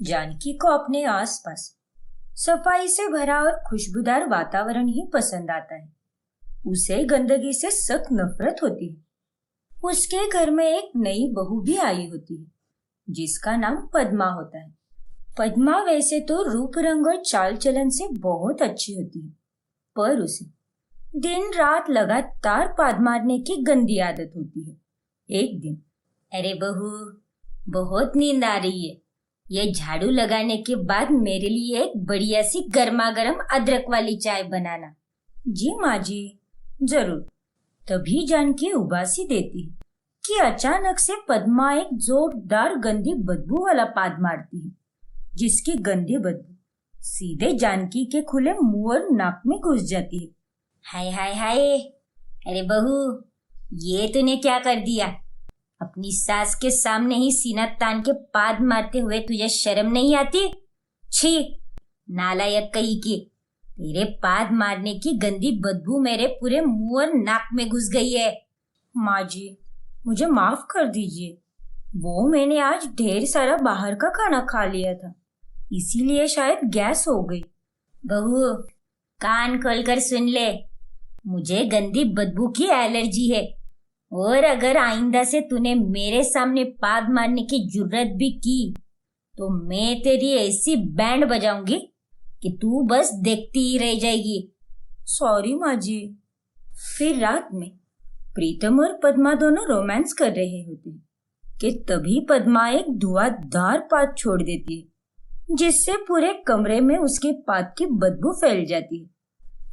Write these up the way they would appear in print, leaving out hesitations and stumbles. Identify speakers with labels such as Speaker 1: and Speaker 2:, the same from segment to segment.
Speaker 1: जानकी को अपने आसपास सफाई से भरा और खुशबूदार वातावरण ही पसंद आता है। उसे गंदगी से सख्त नफरत होती है। उसके घर में एक नई बहू भी आई होती है जिसका नाम पद्मा होता है। पद्मा वैसे तो रूप रंग और चाल चलन से बहुत अच्छी होती है, पर उसे दिन रात लगातार पाद मारने की गंदी आदत होती है। एक दिन, अरे बहू, बहुत नींद आ रही है। ये झाड़ू लगाने के बाद मेरे लिए एक बढ़िया सी गर्मा गर्म अदरक वाली चाय बनाना। जी माँ जी, जरूर। तभी जानकी उबासी देती है कि अचानक से पद्मा एक जोरदार गंदी बदबू वाला पाद मारती है, जिसकी गंदी बदबू सीधे जानकी के खुले मुंह और नाक में घुस जाती है। हाय हाय हाय, अरे बहू, ये तूने क्या कर दिया? अपनी सास के सामने ही सीना तान के पाद मारते हुए तुझे शर्म नहीं आती? छी, नालायक कहीं की। तेरे पाद मारने की गंदी बदबू मेरे पूरे मुंह और नाक में घुस गई है। माँ जी, मुझे माफ कर दीजिए। वो मैंने आज ढेर सारा बाहर का खाना खा लिया था, इसीलिए शायद गैस हो गई। बहू, कान खोलकर सुन ले, मुझे गंदी बदबू की एलर्जी है, और अगर आइंदा से तूने मेरे सामने पाद मारने की जुर्रत भी की तो मैं तेरी ऐसी बैंड बजाऊंगी कि तू बस देखती ही रह जाएगी। सॉरी माँ जी। फिर रात में प्रीतम और पद्मा दोनों रोमांस कर रहे होते हैं कि तभी पद्मा एक धुआंधार पाद छोड़ देती है, जिससे पूरे कमरे में उसके पाद की बदबू फैल जाती है।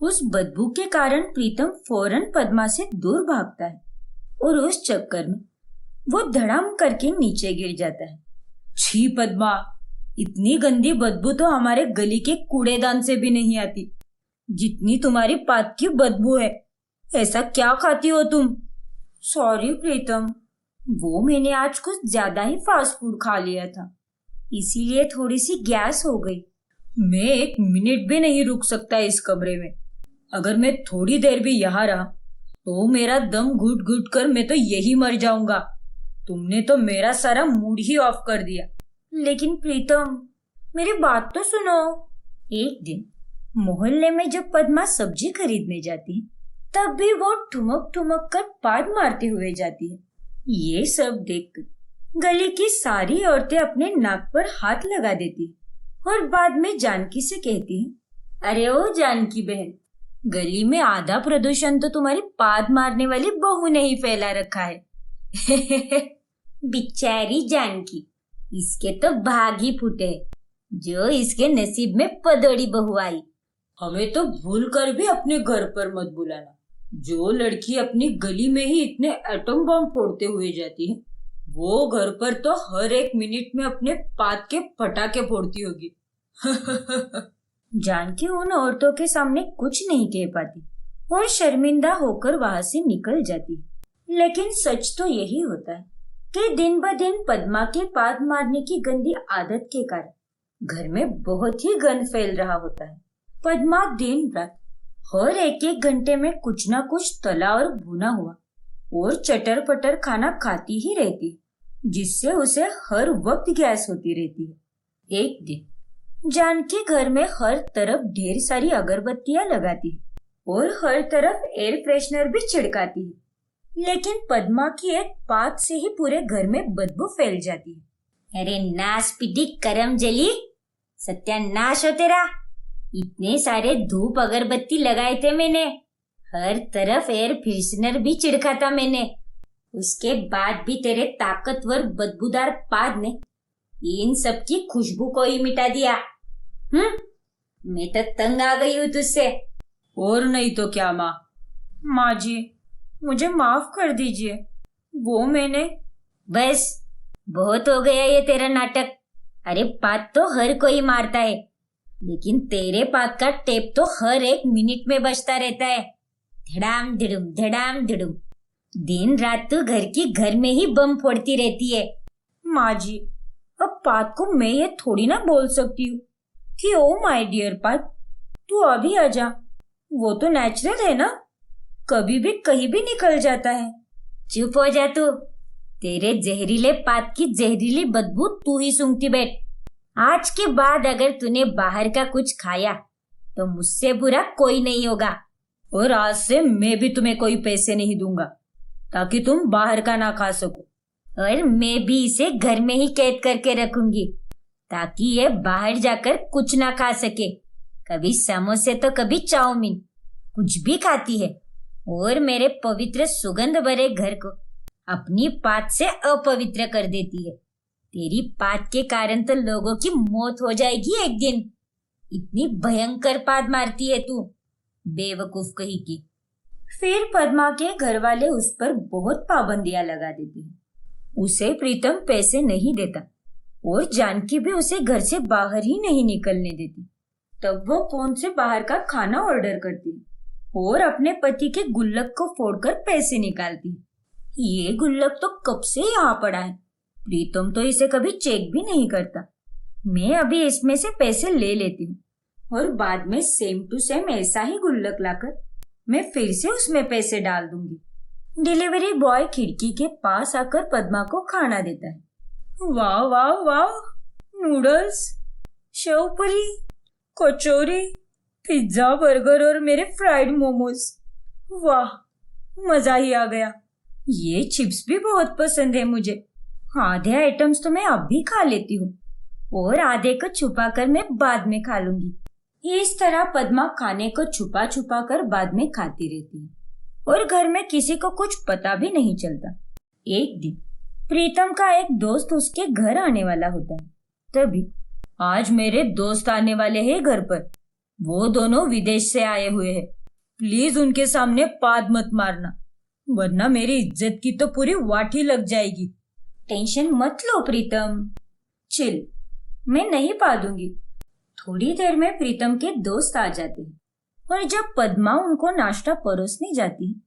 Speaker 1: उस बदबू के कारण प्रीतम फौरन पद्मा से दूर भागता है और उस चक्कर में वो धड़ाम करके नीचे गिर जाता है। छी पद्मा, इतनी गंदी बदबू तो हमारे गली के कूड़ेदान से भी नहीं आती जितनी तुम्हारी पाद की बदबू है। ऐसा क्या खाती हो तुम? सॉरी प्रीतम, वो मैंने आज कुछ ज्यादा ही फास्ट फूड खा लिया था, इसीलिए थोड़ी सी गैस हो गई। मैं एक मिनट भी नहीं रुक सकता इस कमरे में। अगर मैं थोड़ी देर भी यहाँ रहा तो मेरा दम घुट घुट कर मैं तो यही मर जाऊंगा। तुमने तो मेरा सारा मूड ही ऑफ कर दिया। लेकिन प्रीतम, मेरी बात तो सुनो। एक दिन मोहल्ले में जब पद्मा सब्जी खरीदने जाती है, तब भी वो ठुमक ठुमक कर पाद मारते हुए जाती है। ये सब देखकर गली की सारी औरतें अपने नाक पर हाथ लगा देती और बाद में जानकी से कहती है, अरे ओ जानकी बहन, गली में आधा प्रदूषण तो तुम्हारी पाद मारने वाली बहू ने ही फैला रखा है। बिचारी जानकी, इसके तो भाग ही फूटे जो इसके नसीब में पदोड़ी बहू आई। हमें तो भूल कर भी अपने घर पर मत बुलाना। जो लड़की अपनी गली में ही इतने एटम बम फोड़ते हुए जाती है, वो घर पर तो हर एक मिनट में अपने पाद के पटाखे फोड़ती होगी। जानकी उन औरतों के सामने कुछ नहीं कह पाती और शर्मिंदा होकर वहां से निकल जाती। लेकिन सच तो यही होता है कि दिन ब दिन पद्मा के पाद मारने की गंदी आदत के कारण घर में बहुत ही गंद फैल रहा होता है। पद्मा दिन रात हर एक एक घंटे में कुछ ना कुछ तला और भुना हुआ और चटर पटर खाना खाती ही रहती, जिससे उसे हर वक्त गैस होती रहती है। एक दिन जानकी घर में हर तरफ ढेर सारी अगरबत्तियां लगाती है और हर तरफ एयर फ्रेशनर भी छिड़काती है, लेकिन पद्मा की एक पाद से ही पूरे घर में बदबू फैल जाती है। अरे नाश पीटी करम जली, सत्यानाश हो तेरा। इतने सारे धूप अगरबत्ती लगाए थे मैंने, हर तरफ एयर फ्रेशनर भी छिड़का था मैंने, उसके बाद भी तेरे ताकतवर बदबूदार पाद ने इन सब की खुशबू को ही मिटा दिया। मैं तो तंग आ गई हूँ तुझसे। और नहीं तो क्या माँ। माँ जी, मुझे माफ कर दीजिए। वो मैंने। बस, बहुत हो गया ये तेरा नाटक। अरे पाद तो हर कोई मारता है, लेकिन तेरे पाद का टेप तो हर एक मिनट में बजता रहता है। धड़ाम धड़ुम धड़ाम धड़ुम, दिन रात तू घर की घर में ही बम फोड़ती रहती है। माँ जी, अब पाद को मैं ये थोड़ी ना बोल सकती हूँ कि ओ माय डियर पाद, तू अभी आ जा। वो तो नेचुरल है ना, कभी भी कहीं भी निकल जाता है। चुप हो जा तू। तेरे जहरीले पाद की जहरीली बदबू तू ही सूंघती बैठ। आज के बाद अगर तूने बाहर का कुछ खाया तो मुझसे बुरा कोई नहीं होगा। और आज से मैं भी तुम्हें कोई पैसे नहीं दूंगा ताकि तुम बाहर का ना खा सको। और मैं भी इसे घर में ही कैद करके रखूंगी ताकि ये बाहर जाकर कुछ ना खा सके। कभी समोसे तो कभी चाउमीन, कुछ भी खाती है और मेरे पवित्र सुगंध भरे घर को अपनी पात से अपवित्र कर देती है। तेरी पात के कारण तो लोगों की मौत हो जाएगी एक दिन। इतनी भयंकर पाद मारती है तू, बेवकूफ कही की। फिर पद्मा के घर वाले उस पर बहुत पाबंदियां लगा देते हैं। उसे प्रीतम पैसे नहीं देता और जानकी भी उसे घर से बाहर ही नहीं निकलने देती। तब वो फोन से बाहर का खाना ऑर्डर करती है और अपने पति के गुल्लक को फोड़कर पैसे निकालती है। ये गुल्लक तो कब से यहाँ पड़ा है, प्रीतम तो इसे कभी चेक भी नहीं करता। मैं अभी इसमें से पैसे ले लेती हूँ और बाद में सेम टू सेम ऐसा ही गुल्लक लाकर मैं फिर से उसमें पैसे डाल दूंगी। डिलीवरी बॉय खिड़की के पास आकर पद्मा को खाना देता है। वाह वाह वाह, नूडल्स, शेवपुरी, कचौरी, पिज्जा, बर्गर और मेरे फ्राइड मोमोज। वाह, मजा ही आ गया। ये चिप्स भी बहुत पसंद है मुझे। आधे आइटम्स तो मैं अब भी खा लेती हूँ और आधे को छुपा कर मैं बाद में खा लूंगी। इस तरह पद्मा खाने को छुपा छुपा कर बाद में खाती रहती है और घर में किसी को कुछ पता भी नहीं चलता। एक दिन प्रीतम का एक दोस्त उसके घर आने वाला होता है। तभी आज मेरे दोस्त आने वाले हैं घर पर। वो दोनों विदेश से आए हुए हैं। प्लीज उनके सामने पाद मत मारना, वरना मेरी इज्जत की तो पूरी वाटी लग जाएगी। टेंशन मत लो प्रीतम, चिल, मैं नहीं पा दूंगी। थोड़ी देर में प्रीतम के दोस्त आ जाते हैं और जब पद्मा उनको नाश्ता परोसने जाती है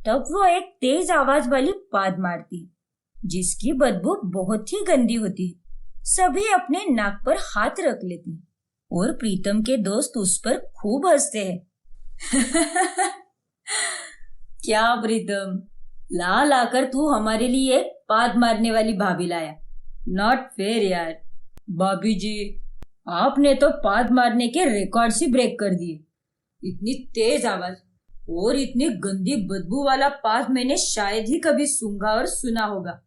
Speaker 1: तब वो एक तेज आवाज वाली पाद मारती है जिसकी बदबू बहुत ही गंदी होती है। सभी अपने नाक पर हाथ रख लेते हैं और प्रीतम के दोस्त उस पर खूब हंसते हैं। क्या प्रीतम, ला लाकर तू हमारे लिए एक पाद मारने वाली भाभी लाया। नॉट फेयर यार। भाभी जी, आपने तो पाद मारने के रिकॉर्ड्स ही ब्रेक कर दिए। इतनी तेज आवाज और इतनी गंदी बदबू वाला पाद मैंने शायद ही कभी सूंघा और सुना होगा।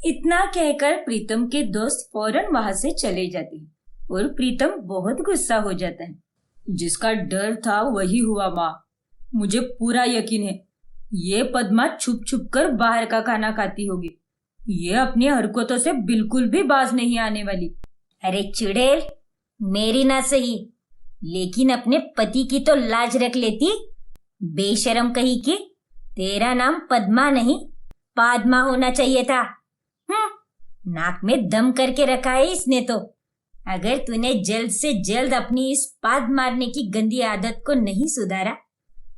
Speaker 1: इतना कहकर प्रीतम के दोस्त फौरन वहां से चले जाते हैं और प्रीतम बहुत गुस्सा हो जाता है। जिसका डर था वही हुआ माँ। मुझे पूरा यकीन है ये पद्मा छुप छुप कर बाहर का खाना खाती होगी। ये अपनी हरकतों से बिल्कुल भी बाज नहीं आने वाली। अरे चुड़ैल, मेरी ना सही लेकिन अपने पति की तो लाज रख लेती। बेशरम कही कि तेरा नाम पद्मा नहीं पादमा होना चाहिए था। नाक में दम करके रखा है इसने तो। अगर तूने जल्द से जल्द अपनी इस पाद मारने की गंदी आदत को नहीं सुधारा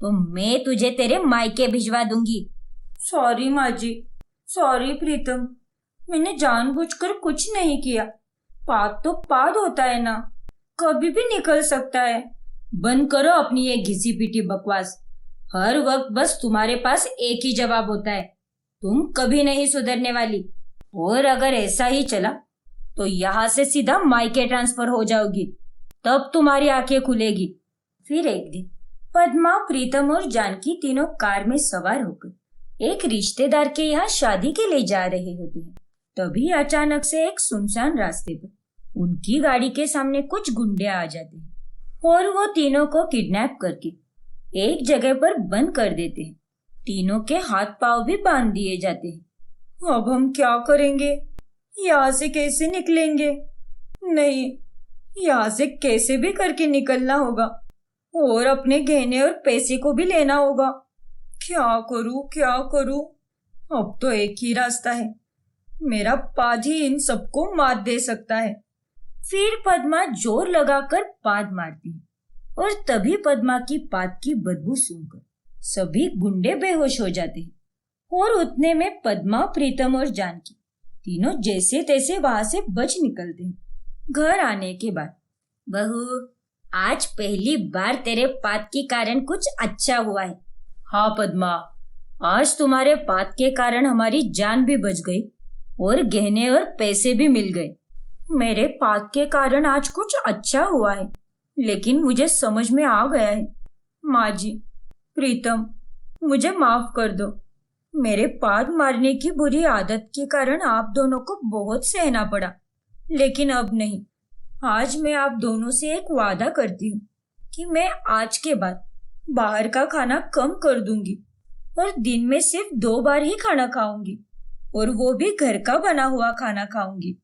Speaker 1: तो मैं तुझे तेरे मायके भिजवा दूंगी। सॉरी माँ जी, सॉरी प्रीतम, मैंने जानबूझकर कुछ नहीं किया। पाद तो पाद होता है ना, कभी भी निकल सकता है। बंद करो अपनी ये घिसी पीटी बकवास। हर वक्त बस तुम्हारे पास एक ही जवाब होता है, तुम कभी नहीं सुधरने वाली। और अगर ऐसा ही चला तो यहाँ से सीधा मायके ट्रांसफर हो जाओगी, तब तुम्हारी आंखें खुलेगी। फिर एक दिन पद्मा, प्रीतम और जानकी तीनों कार में सवार होकर एक रिश्तेदार के यहाँ शादी के लिए जा रहे होते हैं। तभी अचानक से एक सुनसान रास्ते पर उनकी गाड़ी के सामने कुछ गुंडे आ जाते हैं और वो तीनों को किडनैप करके एक जगह पर बंद कर देते हैं। तीनों के हाथ पांव भी बांध दिए जाते हैं। अब हम क्या करेंगे? यहाँ से कैसे निकलेंगे? नहीं, यहाँ से कैसे भी करके निकलना होगा और अपने गहने और पैसे को भी लेना होगा। क्या करूं, क्या करूं? अब तो एक ही रास्ता है, मेरा पाद ही इन सबको मात दे सकता है। फिर पद्मा जोर लगाकर पाद मारती है और तभी पद्मा की पाद की बदबू सूंघकर सभी गुंडे बेहोश हो जाते हैं और उतने में पद्मा, प्रीतम और जानकी तीनों जैसे तैसे वहां से बच निकलते हैं। घर आने के बाद, बहू, आज पहली बार तेरे पाद के कारण कुछ अच्छा हुआ है। हाँ पद्मा, आज तुम्हारे पाद के कारण हमारी जान भी बच गई और गहने और पैसे भी मिल गए। मेरे पाप के कारण आज कुछ अच्छा हुआ है, लेकिन मुझे समझ में आ गया है। माँ जी, प्रीतम, मुझे माफ कर दो। मेरे पाद मारने की बुरी आदत के कारण आप दोनों को बहुत सहना पड़ा, लेकिन अब नहीं। आज मैं आप दोनों से एक वादा करती हूँ कि मैं आज के बाद बाहर का खाना कम कर दूंगी और दिन में सिर्फ 2 बार ही खाना खाऊंगी, और वो भी घर का बना हुआ खाना खाऊंगी।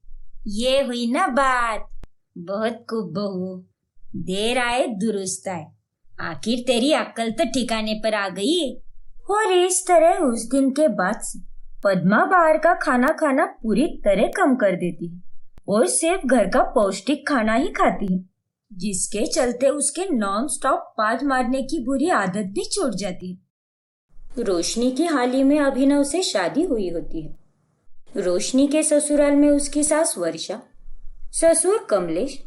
Speaker 1: ये हुई ना बात। बहुत खूब बहू, देर आए दुरुस्त आए। आखिर तेरी अक्ल तो ठिकाने पर आ गई। और इस तरह उस दिन के बाद से पद्मा बाहर का खाना खाना पूरी तरह कम कर देती है और सिर्फ घर का पौष्टिक खाना ही खाती है, जिसके चलते उसके नॉन स्टॉप पाद मारने की बुरी आदत भी छूट जाती है। रोशनी की हाल ही में अभिनव से शादी हुई होती है। रोशनी के ससुराल में उसकी सास वर्षा, ससुर कमलेश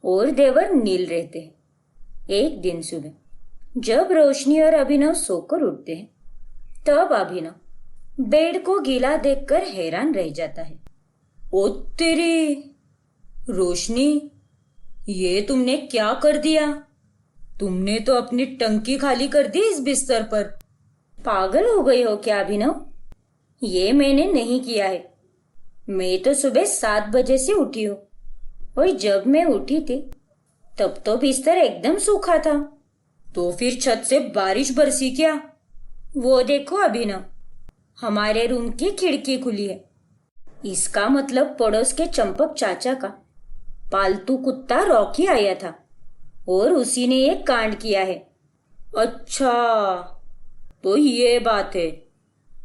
Speaker 1: और देवर नील रहते हैं। एक दिन सुबह जब रोशनी और अभिनव सोकर उठते हैं, तब अभिनव बेड को गीला देखकर हैरान रह जाता है। ओ तेरी रोशनी, ये तुमने क्या कर दिया? तुमने तो अपनी टंकी खाली कर दी इस बिस्तर पर। पागल हो गई हो क्या अभिनव? ये मैंने नहीं किया है। मैं तो सुबह 7 बजे से उठी हूँ, और जब मैं उठी थी तब तो बिस्तर एकदम सूखा था। तो फिर छत से बारिश बरसी क्या? वो देखो अभिनव, हमारे रूम की खिड़की खुली है। इसका मतलब पड़ोस के चंपक चाचा का पालतू कुत्ता रॉकी आया था और उसी ने ये कांड किया है। अच्छा, तो ये बात है।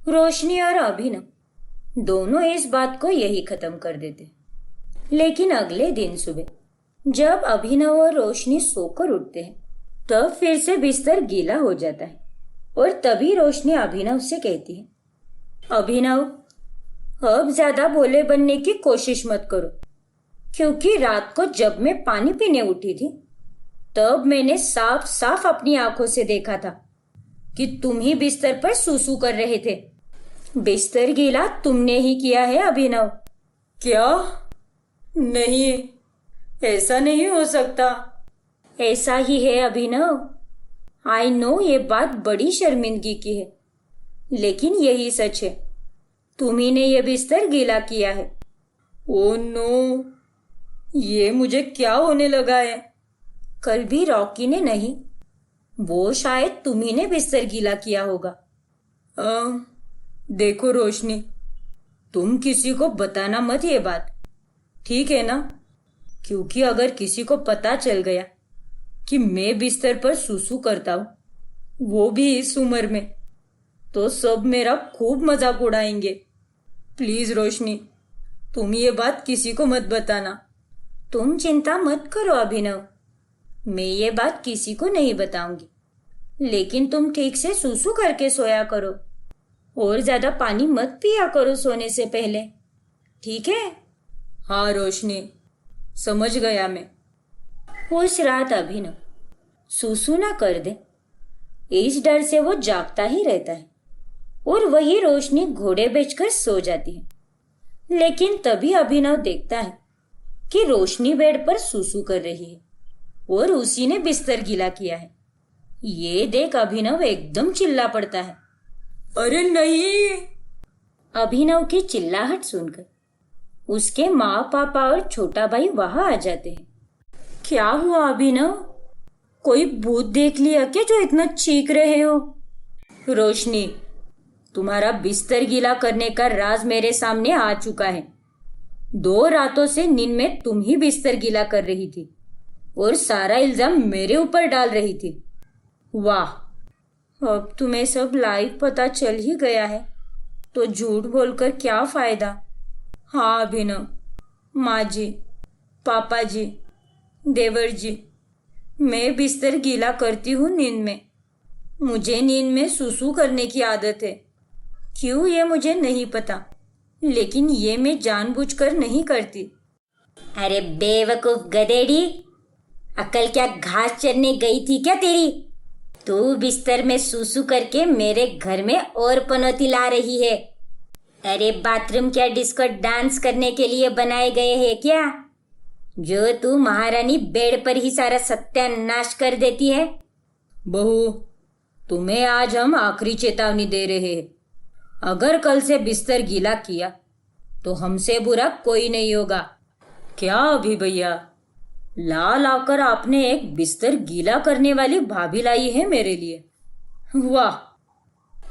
Speaker 1: रोशनी और अभिनव दोनों इस बात को यही खत्म कर देते। लेकिन अगले दिन सुबह जब अभिनव और रोशनी सोकर उठते हैं, तब फिर से बिस्तर गीला हो जाता है, और तभी रोशनी अभिनव से कहती है, अभिनव, अब ज्यादा भोले बनने की कोशिश मत करो, क्योंकि रात को जब मैं पानी पीने उठी थी तब मैंने साफ साफ अपनी आंखों से देखा था कि तुम ही बिस्तर पर सूसू कर रहे थे। बिस्तर गीला तुमने ही किया है अभिनव। क्या? नहीं, ऐसा नहीं हो सकता। ऐसा ही है अभिनव। आई नो ये बात बड़ी शर्मिंदगी की है, लेकिन यही सच है। तुम्ही ने यह बिस्तर गीला किया है। ओ नो, ये मुझे क्या होने लगा है? कल भी रॉकी ने नहीं, वो शायद तुम्ही ने बिस्तर गीला किया होगा। देखो रोशनी, तुम किसी को बताना मत ये बात, ठीक है ना? क्योंकि अगर किसी को पता चल गया कि मैं बिस्तर पर सूसू करता हूँ, वो भी इस उम्र में, तो सब मेरा खूब मजाक उड़ाएंगे। प्लीज रोशनी, तुम ये बात किसी को मत बताना। तुम चिंता मत करो अभिनव, मैं ये बात किसी को नहीं बताऊंगी। लेकिन तुम ठीक से सूसू करके सोया करो और ज्यादा पानी मत पिया करो सोने से पहले, ठीक है? हाँ रोशनी, समझ गया मैं। उस रात अभिनव सूसू ना कर दे, इस डर से वो जागता ही रहता है, और वही रोशनी घोड़े बेचकर सो जाती है। लेकिन तभी अभिनव देखता है कि रोशनी बेड पर सूसू कर रही है और उसी ने बिस्तर गीला किया है। ये देख अभिनव एकदम चिल्ला पड़ता है। अरे नहीं! अभिनव की चिल्लाहट सुनकर उसके माँ पापा और छोटा भाई वहां आ जाते हैं। क्या हुआ अभिनव? कोई भूत देख लिया क्या जो इतना चीख रहे हो? रोशनी, तुम्हारा बिस्तर गीला करने का राज मेरे सामने आ चुका है। 2 रातों से नींद में तुम ही बिस्तर गीला कर रही थी और सारा इल्जाम मेरे ऊपर डाल रही थी। वाह, अब तुम्हें सब लाइव पता चल ही गया है, तो झूठ बोलकर क्या फायदा। हाँ अभिनव, माँ जी, पापा जी, देवर जी, मैं बिस्तर गीला करती हूँ नींद में। मुझे नींद में सूसू करने की आदत है। क्यों ये मुझे नहीं पता, लेकिन ये मैं जानबूझकर नहीं करती। अरे बेवकूफ गधेड़ी, अकल क्या घास चरने गई थी क्या तेरी? तू बिस्तर में सूसू करके मेरे घर में और पनौती ला रही है।
Speaker 2: अरे बाथरूम क्या डिस्को डांस करने के लिए बनाए गए हैं क्या, जो तू महारानी बेड पर ही सारा सत्यानाश कर देती है।
Speaker 1: बहू, तुम्हें आज हम आखिरी चेतावनी दे रहे हैं। अगर कल से बिस्तर गीला किया तो हमसे बुरा कोई नहीं होगा। क्या अभी भैया, ला लाकर आपने एक बिस्तर गीला करने वाली भाभी लाई है मेरे लिए। वाह।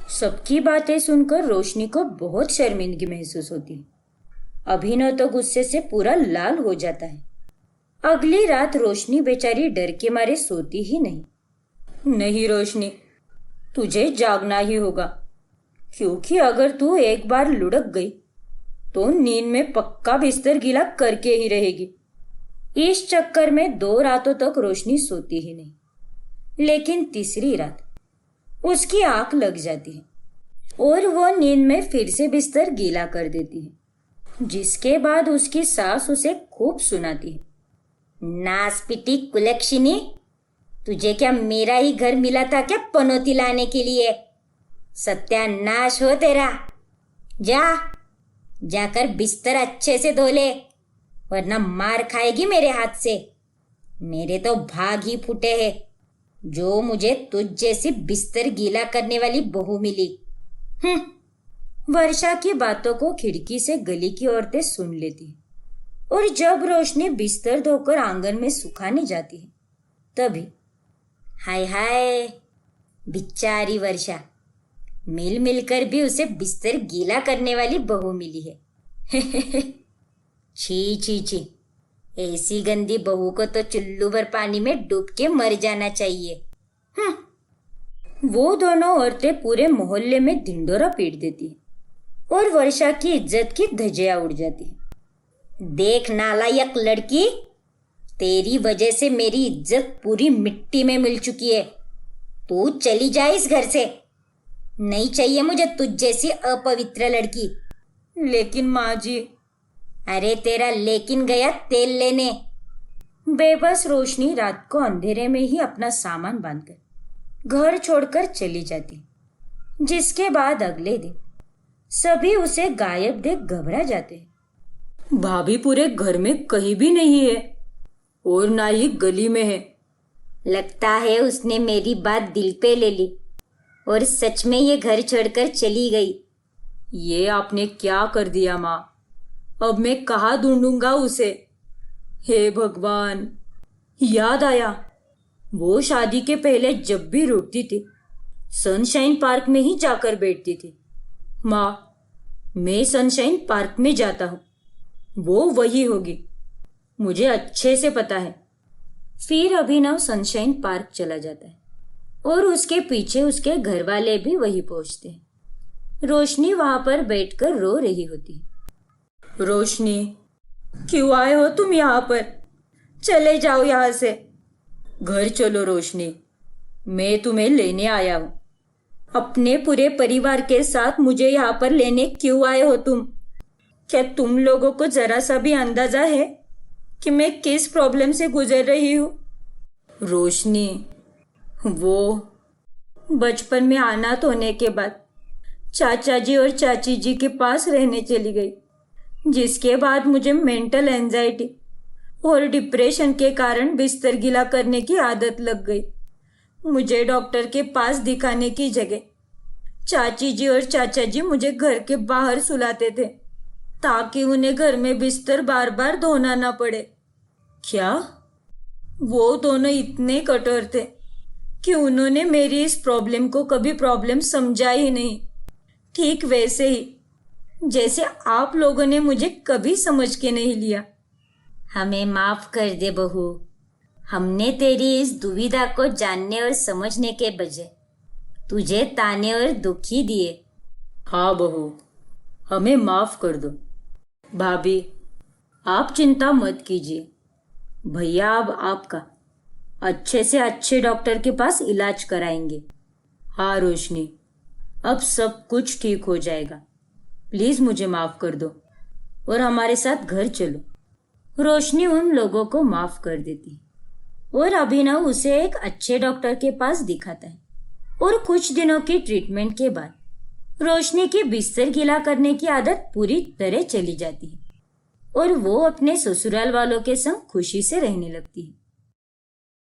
Speaker 1: सबकी बातें सुनकर रोशनी को बहुत शर्मिंदगी महसूस होती है। अभिनव तो गुस्से से पूरा लाल हो जाता है। अगली रात रोशनी बेचारी डर के मारे सोती ही नहीं। नहीं रोशनी, तुझे जागना ही होगा, क्योंकि अगर तू एक बार लुढ़क गई तो नींद में पक्का बिस्तर गीला करके ही रहेगी। इस चक्कर में 2 रातों तक रोशनी सोती ही नहीं, लेकिन तीसरी रात उसकी आंख लग जाती है और वो नींद में फिर से बिस्तर गीला कर देती है, जिसके बाद उसकी सास उसे खूब सुनाती है।
Speaker 2: नासपिटी कुलक्षिनी, तुझे क्या मेरा ही घर मिला था क्या पनौती लाने के लिए? सत्यानाश हो तेरा। जाकर बिस्तर अच्छे से धो ले, वरना मार खाएगी मेरे हाथ से। मेरे तो भाग ही फूटे हैं जो मुझे तुझ जैसी बिस्तर गीला करने वाली बहू मिली।
Speaker 1: वर्षा की बातों को खिड़की से गली की औरतें सुन लेती और जब रोशनी बिस्तर धोकर आंगन में सुखाने जाती है तभी
Speaker 2: हाय हाय, बेचारी वर्षा, मिल मिलकर भी उसे बिस्तर गीला करने वाली बहू मिली है। छी छी छी, ऐसी गंदी बहू को तो चुल्लू भर पानी में डूब के मर जाना चाहिए।
Speaker 1: वो दोनों औरतें पूरे मोहल्ले में ढिंढोरा पीट देती है और वर्षा की इज्जत की धज्जियां उड़ जाती है।
Speaker 2: देख नालायक लड़की, तेरी वजह से मेरी इज्जत पूरी मिट्टी में मिल चुकी है। तू चली जा इस घर से। नहीं चाहिए मुझे तुझ जैसी अपवित्र लड़की।
Speaker 1: लेकिन माँ जी।
Speaker 2: अरे तेरा लेकिन गया तेल लेने।
Speaker 1: बेबस रोशनी रात को अंधेरे में ही अपना सामान बांधकर घर छोड़कर चली जाती, जिसके बाद अगले दिन सभी उसे गायब देख घबरा जाते। भाभी पूरे घर में कहीं भी नहीं है और ना ही गली में है।
Speaker 2: लगता है उसने मेरी बात दिल पे ले ली और सच में ये घर छोड़कर चली गई।
Speaker 1: ये आपने क्या कर दिया माँ, अब मैं कहाँ ढूंढूंगा उसे। हे भगवान, याद आया, वो शादी के पहले जब भी रुकती थी सनशाइन पार्क में ही जाकर बैठती थी। माँ, मैं सनशाइन पार्क में जाता हूँ, वो वही होगी, मुझे अच्छे से पता है। फिर अभिनव सनशाइन पार्क चला जाता है और उसके पीछे उसके घर वाले भी वही पहुंचते हैं। रोशनी वहां पर बैठकर रो रही होती है। रोशनी, क्यों आए हो तुम यहाँ पर? चले जाओ यहाँ से। घर चलो रोशनी, मैं तुम्हें लेने आया हूँ। अपने पूरे परिवार के साथ मुझे यहाँ पर लेने क्यों आए हो तुम? क्या तुम लोगों को जरा सा भी अंदाजा है कि मैं किस प्रॉब्लम से गुजर रही हूँ? रोशनी, वो बचपन में अनाथ होने के बाद चाचा जी और चाची जी के पास रहने चली गई, जिसके बाद मुझे मेंटल एंजाइटी और डिप्रेशन के कारण बिस्तर गीला करने की आदत लग गई। मुझे डॉक्टर के पास दिखाने की जगह चाची जी और चाचा जी मुझे घर के बाहर सुलाते थे ताकि उन्हें घर में बिस्तर बार बार धोना ना पड़े। क्या वो दोनों इतने कठोर थे कि उन्होंने मेरी इस प्रॉब्लम को कभी प्रॉब्लम समझा ही नहीं, ठीक वैसे ही जैसे आप लोगों ने मुझे कभी समझ के नहीं लिया।
Speaker 2: हमें माफ कर दे बहू, हमने तेरी इस दुविधा को जानने और समझने के बजाय तुझे ताने और दुखी दिए।
Speaker 1: हाँ बहू, हमें माफ कर दो। भाभी, आप चिंता मत कीजिए, भैया अब आपका अच्छे से अच्छे डॉक्टर के पास इलाज कराएंगे। हाँ रोशनी, अब सब कुछ ठीक हो जाएगा। प्लीज मुझे माफ कर दो और हमारे साथ घर चलो। रोशनी उन लोगों को माफ कर देती और अभिनव उसे एक अच्छे डॉक्टर के पास दिखाता है और कुछ दिनों की ट्रीटमेंट के बाद रोशनी की बिस्तर गीला करने की आदत पूरी तरह चली जाती है और वो अपने ससुराल वालों के संग खुशी से रहने लगती है।